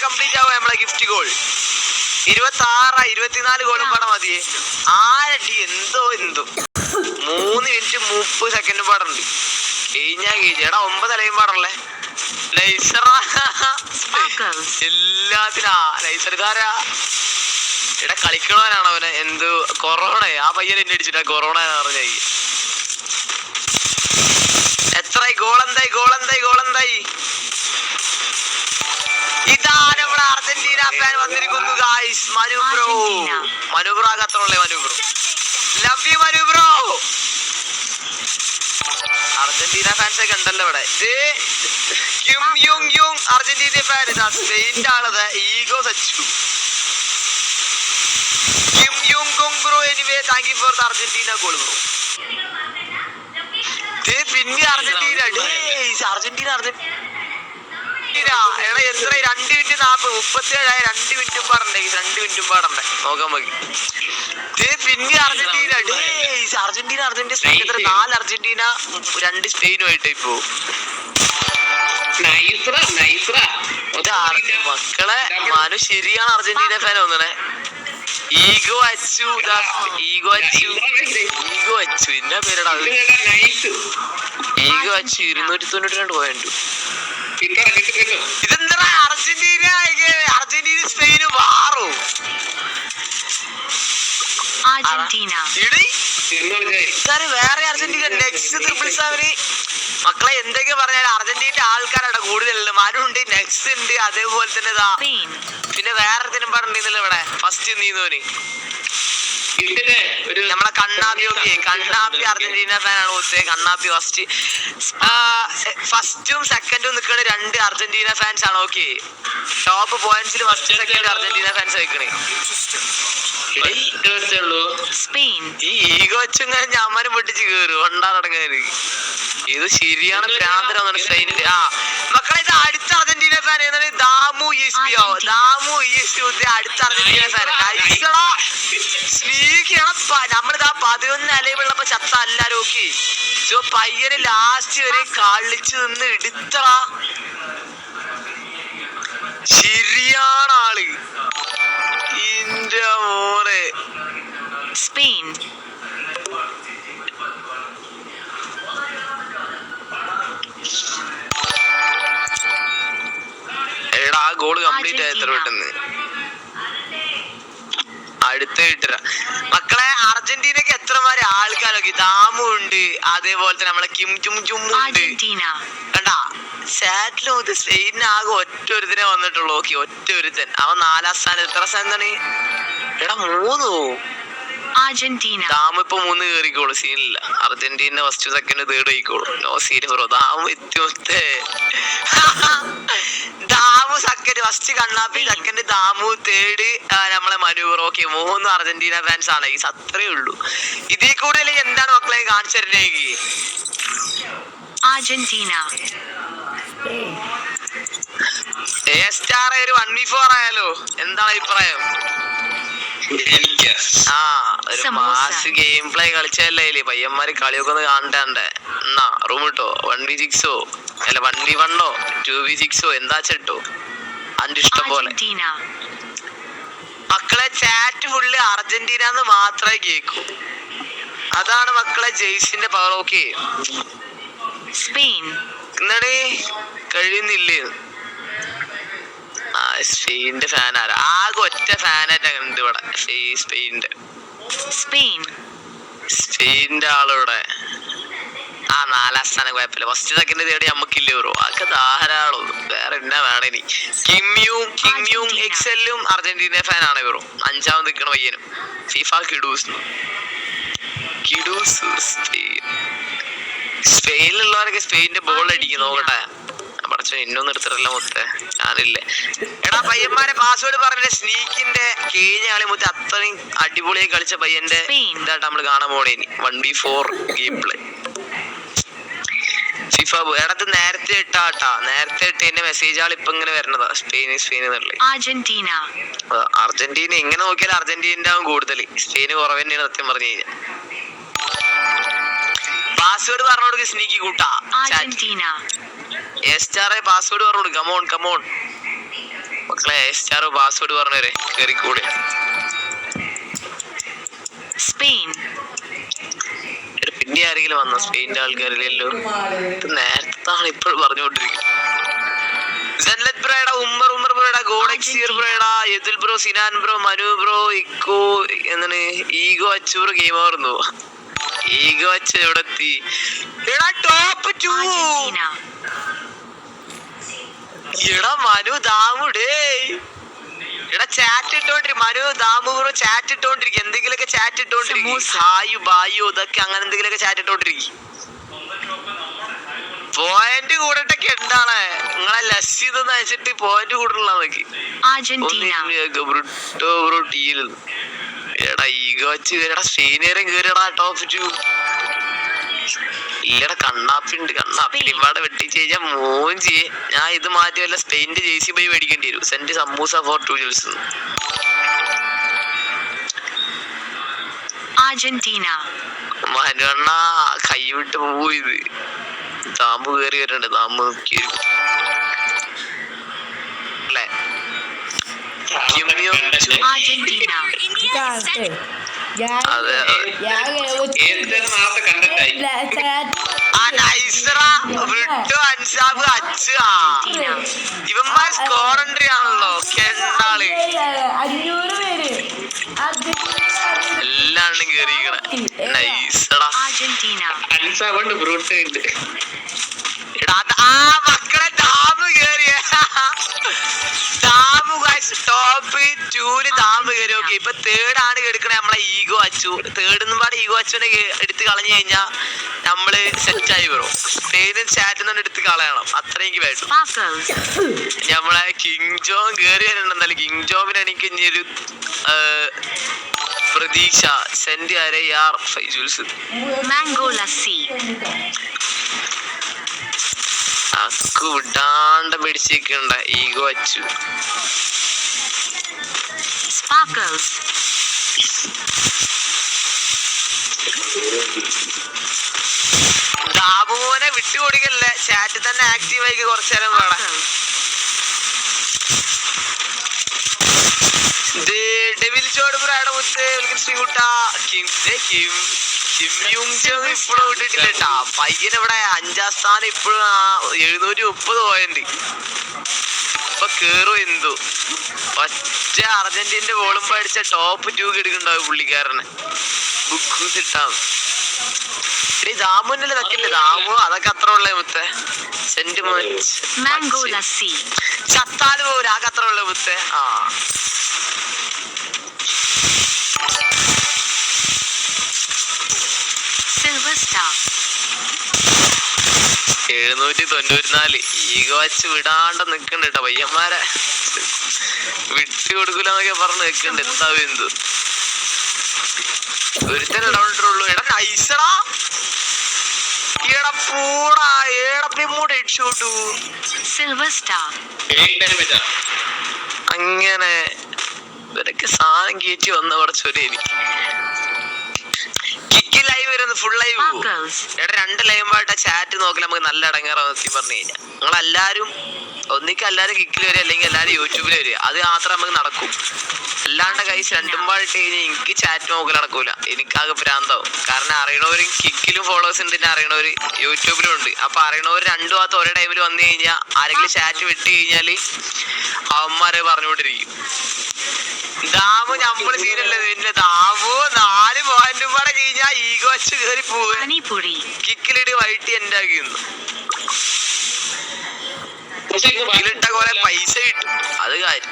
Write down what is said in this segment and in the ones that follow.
Complete ആവും നമ്മളെ gift goal. 26 24 ഗോളും പാടെ മതിയേ. 6 അടി എന്തോ 3 മിനിറ്റ് 30 സെക്കൻഡ് പാടുണ്ട്. കഴിഞ്ഞാ എടാ 9 അലയും പാടല്ലേ എല്ലാത്തിനാ നൈസർക്കാരാ. എടാ കളിക്കണവനാണ് അവന് എന്ത് കൊറോണ ആ പയ്യൻ എന്നെ അടിച്ചിട്ടാ കൊറോണ പറഞ്ഞ. എത്രയായി ഗോളെന്തായി? ഇതാ നമ്മുടെ അർജന്റീന ഫാൻ വന്നിരിക്കുന്നു ഗായ്സ്. മനു ബ്രോ ആകത്തുള്ളേ. Manu bro love you Manu bro. Argentina fans ഒക്കെ ഉണ്ടല്ലോ ഇവിടെ. കിം യുങ് യുങ് അർജന്റീന ഫാൻ. ഇതാ സ്പെയിൻ്റെ ആളത് ഈഗോ സച്ചു. കിം യുങ് ഗുങ് bro anyway thank you for the Argentina goal bro. പിന്നെ അർജന്റീന എടാ എത്ര 2 മിനിറ്റ് 40 37 2 മിനിറ്റും പാടണ്ടേ 2 മിനിറ്റും പാടണ്ടേ നോക്കാൻ മതി. പിന്നെ അർജന്റീന സ്പെയിൻ എത്ര 4 അർജന്റീന 2 സ്പെയിനുമായിട്ട് ഇപ്പോ. മക്കളെ മനു ശരിയാണ് അർജന്റീന ഫാൻ തോന്നണേ. ഈഗോ അച്ചു എന്നാ പേരടാ ഈഗോ അച്ചു 292 പോയിന്റ്. ഇതെന്താ അർജന്റീന സ്പെയിന് മാറോ വേറെ അർജന്റീന നെക്സ്റ്റ് 777. മക്കളെ എന്തൊക്കെ പറഞ്ഞാലും അർജന്റീന ആൾക്കാരാണ് കൂടുതലുള്ളത്. മനുണ്ട് നെക്സ്റ്റ് ഉണ്ട് അതേപോലെ തന്നെ ഇതാ പിന്നെ വേറെ എന്തെങ്കിലും പറഞ്ഞിരുന്നല്ലോ ഇവിടെ ഫസ്റ്റ് നീന്തോന് നമ്മളെ കണ്ണാപ്പി അർജന്റീന ഫാനാണ് ഒത്തേ. കണ്ണാപ്പി ഫസ്റ്റും സെക്കൻഡും നിൽക്കണ 2 അർജന്റീന ഫാൻസ് ആണ്. ഓക്കെ ടോപ്പ് പോയിന്റ്സിൽ ഫസ്റ്റ് സെക്കൻഡ് അർജന്റീന ഫാൻസ് വെക്കണേ. ഈ ഈഗോ വെച്ചിങ്ങനെ ഞമ്മനും പൊട്ടിച്ച് കേറും ഉണ്ടാടങ്ങാന്. ഇത് ശരിയാണ് ഭ്രാന്തരാണ് സ്പെയിനില്. മക്കളെ ഇത് അടുത്ത അർജന്റീന ഫാൻ ഏതാണ്? ദാമു ESP അടുത്ത അർജന്റീന ഫാൻ. നമ്മളിതാ 11 അലയുള്ളപ്പോ ചത്ത എല്ലാരും. ഓക്കെ പയ്യന് ലാസ്റ്റ് വരെ കളിച്ചു നിന്ന് എടുത്തറ. ശരിയാണ് ആള് ഇന്റെ മോനെ. സ്പെയിൻ എടാ ആ ഗോള് കംപ്ലീറ്റ് ആയി എത്ര പെട്ടെന്ന്. അടുത്ത കിട്ട മക്കളെ അർജന്റീനക്ക് എത്രമാരെ ആൾക്കാരൊക്കെ. ദാമു ഉണ്ട് അതേപോലെ തന്നെ നമ്മളെ കിം ചും ഉണ്ട്. കണ്ടാ സാറ്റിലും സ്പെയിനിന് ആകെ ഒറ്റ ഒരുത്തനെ വന്നിട്ടുള്ളൂ. ഓക്കെ ഒറ്റ ഒരുത്തൻ അവൻ 4ാം സ്ഥാനം. എത്ര സ്ഥാനത്താണ് എടാ 3 അർജന്റീന. ദാമു ഇപ്പൊ 3 കയറിക്കോളൂ സീനില്ല. അർജന്റീന ഫസ്റ്റ് സെക്കൻഡ് തേർഡ് ആയിക്കോളൂ. No scene bro. ദാമു എത്തിയൊത്തേ ദാമു സെക്കൻഡ് ഫസ്റ്റ് കണ്ണാപ്പി സെക്കൻഡ് ദാമു തേർഡ് നമ്മളെ Manu bro. Okay 3 Argentina fans ആണ്. ഈ അത്രേ ഉള്ളൂ. ഇതിൽ കൂടുതൽ എന്താണ് മക്കളെ കാണിച്ചു തരുന്നേക്ക്. അർജന്റീന സ്റ്റാർ ഒരു 1v4 ആയാലോ എന്താണ് അഭിപ്രായം? ഒരു മാസ് ഗെയിം പ്ലേ കളിച്ചല്ലേ പയ്യന്മാര് കളിയൊക്കെ ഒന്ന് കാണണ്ടേ. എന്നാ റൂം കിട്ടോ 1v6 അല്ല 1v1 2v6 എന്താ ചെട്ടോ അന്റെ ഇഷ്ടം പോലെ. മക്കളെ ചാറ്റ് ഫുള്ള് അർജന്റീന എന്ന് മാത്രമേ കേക്കൂ. അതാണ് മക്കളെ ജെയ്സിന്റെ പവർ. ഓക്കെ സ്പെയിൻ എന്നടേ കഴിയുന്നില്ലേ. സ്പെയിന്റെ ഫാൻ ആരാ? ആകെ ഒറ്റ ഫാനായിട്ട് ഉണ്ട് ഇവിടെ സ്പെയിന്റെ ആളിവിടെ. 4ാം സ്ഥാനം കുഴപ്പമില്ല. ഫസ്റ്റ് സെക്കൻഡ് തേടി നമ്മക്കില്ലേ ബ്രോ. അതൊക്കെ ധാരാളം വേറെ എന്നാ വേണേനി. കിം യുങ് എക്സെല്ലും അർജന്റീന ഫാൻ ആണ് ബ്രോ. 5ാമത് നിൽക്കണ പയ്യനും ഫിഫ കിഡൂസ്. സ്പെയിനിലുള്ളവരൊക്കെ സ്പെയിന്റെ ബോൾ അടിക്കും നോക്കട്ടെ. പഠിച്ചോ എന്നൊന്നും എടുത്തിട്ടില്ല മുത്തേ ഞാനില്ലേ. എടാ പയ്യന്മാരെ പാസ്വേഡ് പറഞ്ഞ സ്നീക്കിന്റെ കഴിഞ്ഞ കളി മുത്തേ അത്രയും അടിപൊളിയായി കളിച്ച പയ്യന്റെ ഇതായിട്ട് നമ്മള് കാണാൻ പോണേ. 1v4 game play FIFA. എടത്ത് നേരത്തെ ഇട്ടതിന്റെ മെസ്സേജ് ആൾ ഇപ്പൊ ഇങ്ങനെ വരണതാ. സ്പെയിൻ അർജന്റീന ഇങ്ങനെ നോക്കിയാൽ അർജന്റീന ആവും കൂടുതൽ. സ്പെയിന് കുറവ് തന്നെയാണ് സത്യം പറഞ്ഞു കഴിഞ്ഞാൽ. പാസ്വേഡ് പറഞ്ഞോട് സ്നീക്കി കൂട്ടാ. പാസ്വേഡ് പറഞ്ഞു. കമോൺ മക്കളെ സ്റ്റാർ പാസ്വേഡ് പറഞ്ഞവരെ കേറിക്കൂടെ. സ്പെയിൻ. പിന്നെ ആരെങ്കിലും വന്നോ? സ്പെയിനിന്റെ ആൾക്കാരില്ലല്ലോ. നേരത്താണ് ഇപ്പോഴും പറഞ്ഞുകൊണ്ടിരിക്കും. ജന്നത്ത് ബ്രോയുടെ ഉമ്മർ ബ്രോയുടെ ഗോഡക്സിയർ ബ്രോയുടെ Yadul bro, Sinan bro, Manu bro, ഇക്കോ എന്താണ് ഈഗോ അച്ചൂർ ഗെയിം ആയിരുന്നു. ഈഗോ അച്ചു എവിടെ എത്തി? ടോപ്പ് 2 എടാ മനു ദാമുടേ. എടാ ചാറ്റ് ഇട്ടോണ്ടിരിക്കും മനു ദാമു ബ്രോ, ചാറ്റ് ഇട്ടോണ്ടിരിക്കും. എന്തെങ്കിലുമൊക്കെ ചാറ്റ് ഇട്ടോണ്ടിരിക്കും. ഹായു ബായു ഇതൊക്കെ അങ്ങനെ എന്തെങ്കിലുമൊക്കെ ചാറ്റ് ഇട്ടോണ്ടിരിക്കും. പോയിന്റ് കൂടട്ടൊക്കെ എന്താണ് നിങ്ങളെ ലസ്സി ഇതൊന്നും അയച്ചിട്ട് പോയിന്റ് കൂടുതലുള്ളതൊക്കെ. എടാ ഈഗോ വെച്ച് കേറിയടാ. ശ്രീനേരം കേറിയടാ ടോപ്പ് 2. ഇല്ലടാ കണ്ണാപ്പിണ്ട്. കണ്ണാപ്പി ഇവിടെ വെട്ടിച്ച് കഴിഞ്ഞാൽ മോഞ്ചി. ഞാൻ ഇത് മാറ്റി വല്ല സ്പെയിന്റെ JC ബൈ മേടിക്കേണ്ടി വരും. Cent samosa for 2 joules. Argentina. മനുവണ്ണ കൈ വിട്ട് പോയത്. താമ്പ് കയറി വരുന്നുണ്ട്. താമ്പ് നോക്കിയൊരു അല്ലേ അർജന്റീന. അതെ ഇവന്മാർ സ്കോറൻട്രി ആണല്ലോ. കെണ്ടാള് എല്ലാണ്ടും കേറിക്കണേ. നൈസടാ അൻസാബണ്ട് ബ്രൂട്ട് ഉണ്ട്. ആ മക്കളെ ഡാമ് കേറിയ ഡാമ് ടോപ്പ് 2 ഡാമ് കയറി. ഓക്കെ ഇപ്പൊ തേർഡ് ആണ് എടുക്കണേ നമ്മളെ ഈഗോ അച്ചു. തേർഡ് പാടെ ഈഗോ അച്ചുവിനെ എടുത്ത് കളഞ്ഞു കഴിഞ്ഞാ നമ്മള് സെറ്റായി വരും. സ്പെയിനും ചാറ്റിൽ എടുത്ത് കളയണം. അത്രയും വേണ്ടു. നമ്മളെ കിങ് ജോൺ കേറി വരുന്നുണ്ടെന്നാലും കിങ് ജോബിന് എനിക്ക് ഇനി ഒരു പ്രതീക്ഷ. സെന്റ് ആരെ യാർ 5 ജൂൾസ്. മാംഗോ ലസ്സി. അക്കു വിടാണ്ട് പിടിച്ചിരിക്കണ്ട ഈഗോ അച്ചു. സ്പാർക്കിൾസ്. ദാബുമോനെ വിട്ടുകൊടുക്കല്ലേ. ചാറ്റിൽ തന്നെ ആക്റ്റീവ് ആയി കുറച്ചു നേരം വേണം. ഡെവിൽ ജോഡ് ബ്രോയുടെ മുത്ത് ശ്രീകുട്ട ഇപ്പോഴും വിട്ടിട്ടില്ലട്ടാ. പയ്യൻ ഇവിടെ 5ാം സ്ഥാനം ഇപ്പോഴും 730 പോയിന്റ്. ഇപ്പൊ കേറും എന്തു ഒറ്റ അർജന്റീന്റെ ബോളും പഠിച്ച ടോപ്പ് 2 എടുക്കണ്ടാവും പുള്ളിക്കാരന്. ബുക്ക് ഇട്ടാ ദാമുന്നല്ലേ തക്കില്ലേ. ദാമു അതൊക്കെ അത്ര ഉള്ളേ മുത്തേ. ചത്താല് പോലും ആകെ അത്ര ഉള്ളേ മുത്തേ. ആ സിൽവർ സ്റ്റാർ. 794. ഈഗോ വച്ച് വിടാണ്ട് നിക്കണ്ട കേട്ടോ. പയ്യന്മാരെ വിട്ടു കൊടുക്കൂലെന്നൊക്കെ പറഞ്ഞ് നിക്കണ്ട്. എന്താവും എന്തു ഒരുത്തന്നെ ഇടപെട്ടുള്ളൂ. എടാ നൈസടാ. പൂടാ ഏടപ്പിമൂടെ ഇടിച്ചോട്ടു. Silver star. അങ്ങനെ ഇവരൊക്കെ സാധനം കയറ്റി വന്ന കുറച്ചൊരു എനിക്ക് കിക്ക് ലൈവ് വരുന്നത് ഫുൾ ലൈവ്. എടാ 2 ലൈവായിട്ട് ചാറ്റ് നോക്കി നമുക്ക് നല്ല ഇടങ്ങേറാന്ന് സത്യം പറഞ്ഞു കഴിഞ്ഞാൽ. നിങ്ങളെല്ലാരും ഒന്നിക്ക് എല്ലാരും കിക്കിൽ വരിക അല്ലെങ്കിൽ എല്ലാരും യൂട്യൂബിൽ വരിക. അത് മാത്രമേ നമുക്ക് നടക്കും. അല്ലാണ്ട് കൈസ് രണ്ടും പാടിട്ട് കഴിഞ്ഞാൽ എനിക്ക് ചാറ്റ് നോക്കൽ നടക്കൂല. എനിക്കാകെ ഭ്രാന്താവും. കാരണം അറിയണവര് കിക്കിലും ഫോളോവേഴ്സ് ഉണ്ട്, അറിയണവര് യൂട്യൂബിലും ഉണ്ട്. അപ്പൊ അറിയണവര് രണ്ടു ഭാഗത്ത് ഒരേ ടൈമിൽ വന്നു കഴിഞ്ഞാൽ ആരെങ്കിലും ചാറ്റ് വിട്ട് കഴിഞ്ഞാല് അവന്മാരെ പറഞ്ഞുകൊണ്ടിരിക്കും. ദാമു നമ്മള് സീനല്ലേ. പിന്നെ ദാമു 4 പോയിന്റും പാടെ കഴിഞ്ഞാൽ ഈഗോ വച്ച് കയറി പോവുക. കിക്കിലിട്ട് വൈറ്റ് എന്റെ ആക്കിയിരുന്നു. കിക്കിലിട്ട കുറെ പൈസ കിട്ടും. അത് കാര്യം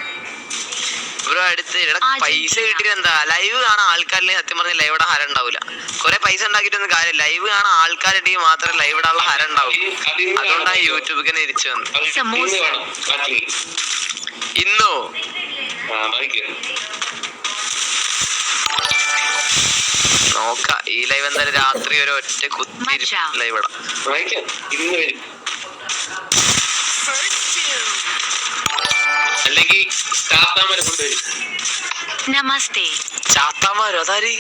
ബ്രോ. അടുത്ത് പൈസ കിട്ടിയിട്ട് എന്താ ലൈവ് കാണാൻ ആൾക്കാരിൽ സത്യം പറഞ്ഞ ലൈവ് ഇടാൻ ഹരം ഉണ്ടാവില്ല. കുറെ പൈസ ഉണ്ടാക്കിയിട്ടൊന്നും കാര്യം. ലൈവ് കാണാൻ ആൾക്കാരുണ്ടെങ്കിൽ മാത്രമേ ലൈവ് ഇടാനുള്ള ഹരം ഉണ്ടാവും. അതുകൊണ്ടാണ് യൂട്യൂബിൽ തന്നെ തിരിച്ചു വന്നത്. ഇന്നോ നോക്കാം. ഈ ലൈവ് എന്തായാലും രാത്രി ഒരു ഒറ്റ കുത്തി ലൈവ് ഇടാം. അല്ലെങ്കിൽ നമസ്തേ. ചാത്താമാരോ അതാര്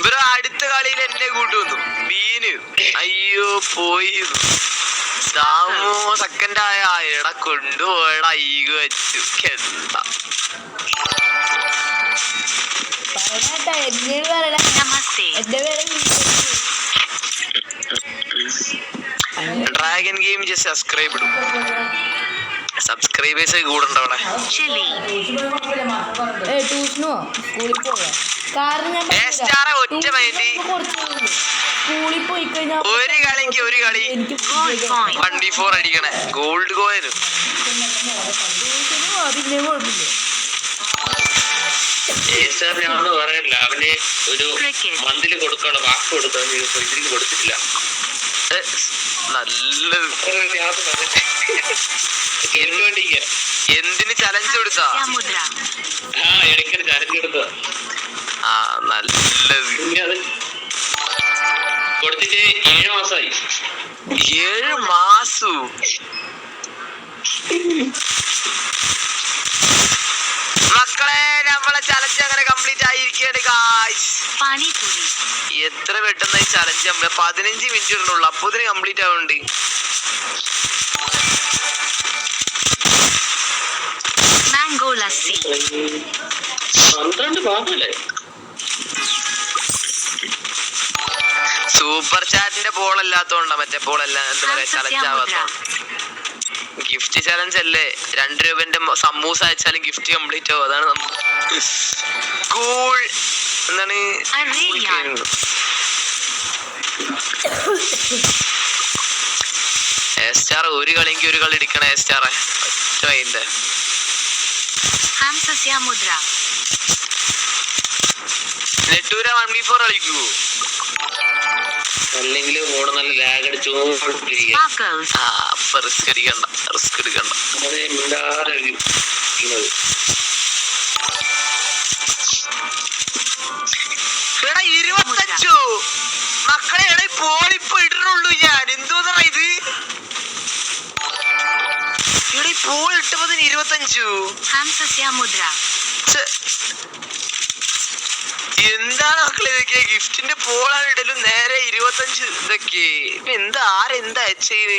ബ്രോ? അടുത്ത കളിയിൽ എന്നെ കൂട്ടുവന്നു മീന്. അയ്യോ പോയി. ദാമോ സെക്കൻഡ് ആയ എടാ കൊണ്ടുപോയടാ ഈഗോ വെച്ചു എന്താ പറയണേട്ടാ എന്നെ പറയണ Namaste. എന്റെ പേര് ഡ്രാഗൺ ഗെയിം ജസ്റ്റ് സബ്സ്ക്രൈബ് ഇടും സബ്സ്ക്രൈബേഴ്സ് കൂടണ്ട അവിടെ Chili. ട്യൂഷനോ സ്കൂളിൽ പോവാ കാരണം ഞാൻ സ്റ്റാറെ ഒറ്റ മൈൻഡ് സ്കൂളിൽ പോയി കഴിഞ്ഞാൽ ഒരു കളിക്ക് ഒരു കളി എനിക്ക് Gold coin. 1v4 അടിക്കണേ ഗോൾഡ് കോയിനും ട്യൂഷന് പോവാ പിന്നെ കുഴപ്പമില്ല ഞാനൊന്ന് പറയല്ല അവന് ഒരു Cricket. മന്തിൽ കൊടുക്കാനുള്ള വാക്ക് കൊടുക്കാൻ ഇതിന് കൊടുത്തിട്ടില്ല നല്ലത് എനിക്ക് വേണ്ടിക്ക എന്തിന് ചലഞ്ച് കൊടുത്താ Samudra. ആ ഇടയ്ക്കൊരു ചലഞ്ച് കൊടുത്ത ആ നല്ലത് പിന്നെ അത് കൊടുത്തിട്ട് 7 മാസമായി 7 മാസു മക്കളെ നമ്മളെ ചലഞ്ച് അങ്ങനെ കംപ്ലീറ്റ് ആയിരിക്കുകയാണ് ഗായ്സ് Pani puri. എത്ര പെട്ടെന്ന് ഈ ചലഞ്ച് നമ്മള് 15 മിനിറ്റ് ഇടണുള്ളൂ അപ്പൊ ഇതിന് കംപ്ലീറ്റ് ആവുന്നുണ്ട് Mango lassi. 12 ഭാഗമല്ലേ സൂപ്പർ ചാറ്റിന്റെ പോൾ അല്ലാത്തോണ്ടാ മറ്റേ പോൾ അല്ല എന്താ പറയാ ചലഞ്ച് ആവാത്തോ ഗിഫ്റ്റ് ചലഞ്ച് അല്ലേ 2 രൂപന്റെ സമൂസ അയച്ചാലും ഗിഫ്റ്റ് കംപ്ലീറ്റ് ആവും അതാണ് കൂൾ എന്താണ് Arrayyan. സ്റ്റാർ ഒരു കളിക്ക് ഒരു കളി ഇടിക്കണ സ്റ്റാറെ ഒറ്റ മൈൻഡ് Hamsasya mudra. നെട്ടൂര 1v4 കളിക്കൂ അല്ലെങ്കിൽ ഫോണ് നല്ല ലാഗ് അടിച്ചോണ്ടിരിക്കുക Sparkles. ആ അപ്പൊ റിസ്ക് എടുക്കണ്ട അതെ മിണ്ടാതെ ഇരിക്കുന്നത്. എടാ 25 മക്കളെ എടാ പോളിപ്പോ ഇടണുള്ളൂ ഞാൻ എന്തോന്നാ ഇത് എടാ പോൾ ഇട്ടപ്പോ 25 Hamsasya mudra. എന്താണ് മക്കളെ ഇതൊക്കെ ഗിഫ്റ്റിന്റെ പോളാണ് ഇടലും നേരെ 25 ഇതൊക്കെ എന്താ ആരെന്താ അയച്ചത്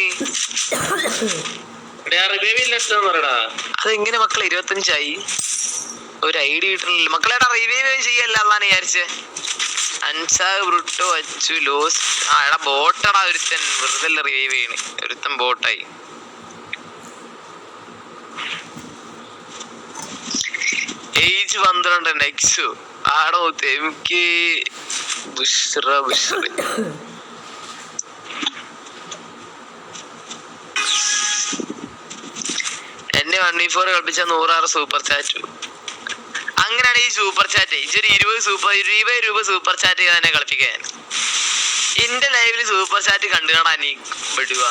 പറയടാ അതെങ്ങനെ മക്കളെ 25 ആയി ഒരു ഐഡിയ കിട്ടണില്ല മക്കളെ റിവൈവ് ചെയ്യല്ല അതാണ് വിചാരിച്ചേ അൻസാ ബ്രുട്ടോ അച്ചു ലോസ് ആ എടാ ബോട്ടടാ ഒരുത്തൻ വെറുതെ റിവൈവ് ചെയ്യണേ ഒരുത്തൻ ബോട്ടായി ഏജ് 12 നെക്സു ആടോ എനിക്ക് ബുഷ്റ എന്നെ 1v4 കളിപ്പിച്ച 106 സൂപ്പർ ചാറ്റ് അങ്ങനെയാണ് ഈ സൂപ്പർ ചാറ്റ് ഇതൊരു 20 രൂപ സൂപ്പർ ചാറ്റ് ചെയ്ത് തന്നെ കളിപ്പിക്കാൻ എന്റെ ലൈവില് സൂപ്പർ ചാറ്റ് കണ്ടുകാണാ നീ വിടുക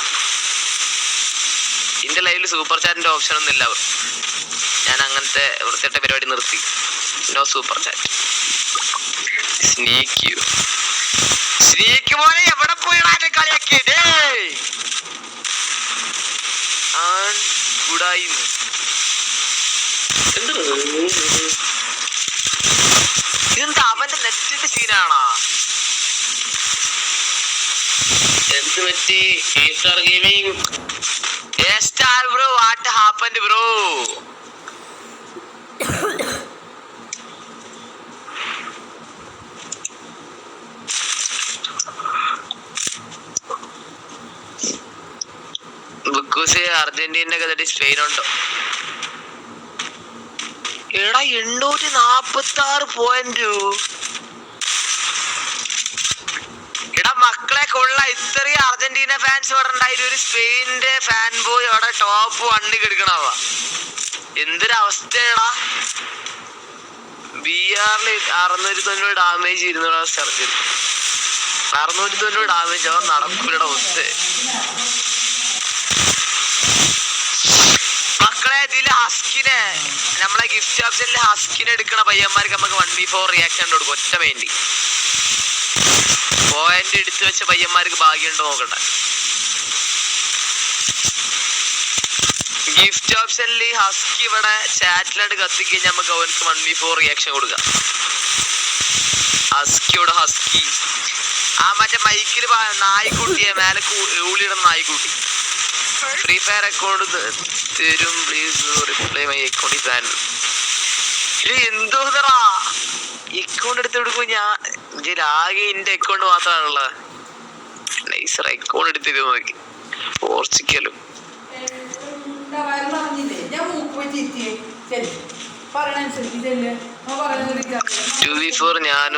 എന്റെ ലൈവില് സൂപ്പർ ചാറ്റിന്റെ ഓപ്ഷൻ ഒന്നും ഇല്ല ഞാൻ അങ്ങനത്തെ വൃത്തിയുടെ പരിപാടി നിർത്തി നോ സൂപ്പർ ചാറ്റ് സ്നേക്ക് പോലെ എവിടെ പോയി കളിയാക്കി കൂടായി ഇതെന്താ അവന്റെ നെറ്റിന്റെ സീനാണോ എന്ത് പറ്റി star gaming star bro what happened bro Argentina കഥ സ്പെയിൻ ഉണ്ടോ എടാ 846 പോയിന്റ് എടാ മക്കളെ കൊള്ള ഇത്രയും അർജന്റീന ഫാൻസ് ഇവിടെ ഉണ്ടായിട്ട് ഒരു സ്പെയിനിന്റെ ഫാൻ ബോയ് അവിടെ ടോപ്പ് 1 എടുക്കണവ എന്തൊരവസ്ഥയാടാ ബിആറിൽ 690 ഡാമേജ് 200 സർജറി 690 ഡാമേജ് അവൻ നടക്കൂലട ഒത്ത് മക്കളെ ഇതില് ഹസ്കിനെ നമ്മളെ ഗിഫ്റ്റ് ഓപ്ഷനിൽ ഹസ്കിനെ എടുക്കണ പയ്യന്മാർക്ക് നമുക്ക് 1v4 റിയാക്ഷൻ കൊടുക്കും ഒറ്റ വേണ്ടി പോയിന്റ് എടുത്തു വെച്ച പയ്യന്മാർക്ക് ഭാഗ്യമുണ്ടോ നോക്കട്ടെ ഗിഫ്റ്റ് ഓപ്ഷനിൽ ഹസ്കി ഇവിടെ ചാറ്റിലായിട്ട് കത്തിക്കഴിഞ്ഞാൽ നമുക്ക് അവർക്ക് 1v4 റിയാക്ഷൻ കൊടുക്കാം ഹസ്കിയോട് ഹസ്കി ആ മറ്റേ മൈക്കില് നായ്ക്കുട്ടിയെ മേലെ ഊളിയിടുന്ന നായ്ക്കുട്ടി ഫ്രീ ഫയർ അക്കൗണ്ട് തരും please reply my account is ban. ഇത് എന്തോന്നറാ അക്കൗണ്ട് എടുത്ത് കൊടുക്കും ഞാൻ. ആകെ എന്റെ അക്കൗണ്ട് മാത്രമാണുള്ളത്. നൈസർ അക്കൗണ്ട് എടുത്തിട്ട് നോക്കി പോർച്ചുഗലും ഞാൻ മൂക്ക് വെച്ച് ശരി പറയണനുസരിച്ച് 2v4 ഞാനും